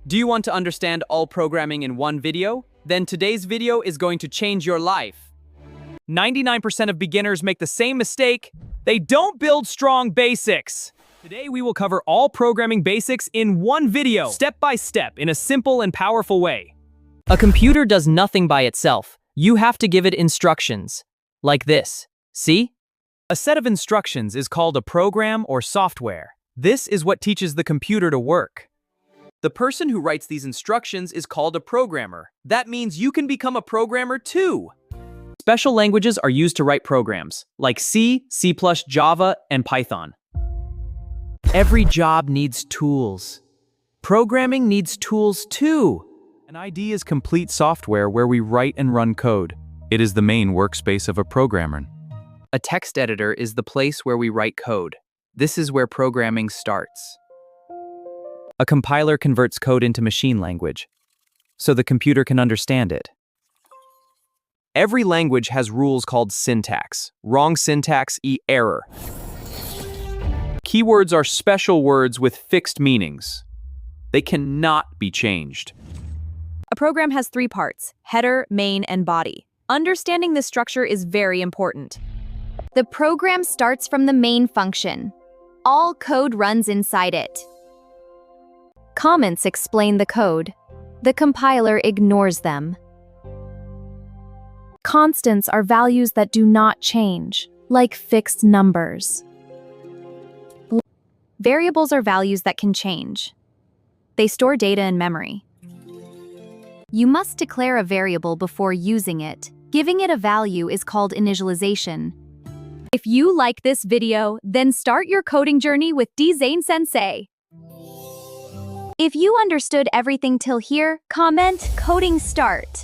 Do you want to understand all programming in one video? Then today's video is going to change your life. 99% of beginners make the same mistake. They don't build strong basics. Today we will cover all programming basics in one video, step by step, in a simple and powerful way. A computer does nothing by itself. You have to give it instructions. Like this. See? A set of instructions is called a program or software. This is what teaches the computer to work. The person who writes these instructions is called a programmer. That means you can become a programmer too. Special languages are used to write programs, like C, C++, Java, and Python. Every job needs tools. Programming needs tools too. An IDE is complete software where we write and run code. It is the main workspace of a programmer. A text editor is the place where we write code. This is where programming starts. A compiler converts code into machine language, so the computer can understand it. Every language has rules called syntax. Wrong syntax, error. Keywords are special words with fixed meanings. They cannot be changed. A program has three parts: header, main, and body. Understanding this structure is very important. The program starts from the main function. All code runs inside it. Comments explain the code. The compiler ignores them. Constants are values that do not change, like fixed numbers. Variables are values that can change. They store data in memory. You must declare a variable before using it. Giving it a value is called initialization. If you like this video, then start your coding journey with Zane Sensei. If you understood everything till here, comment "Coding Start."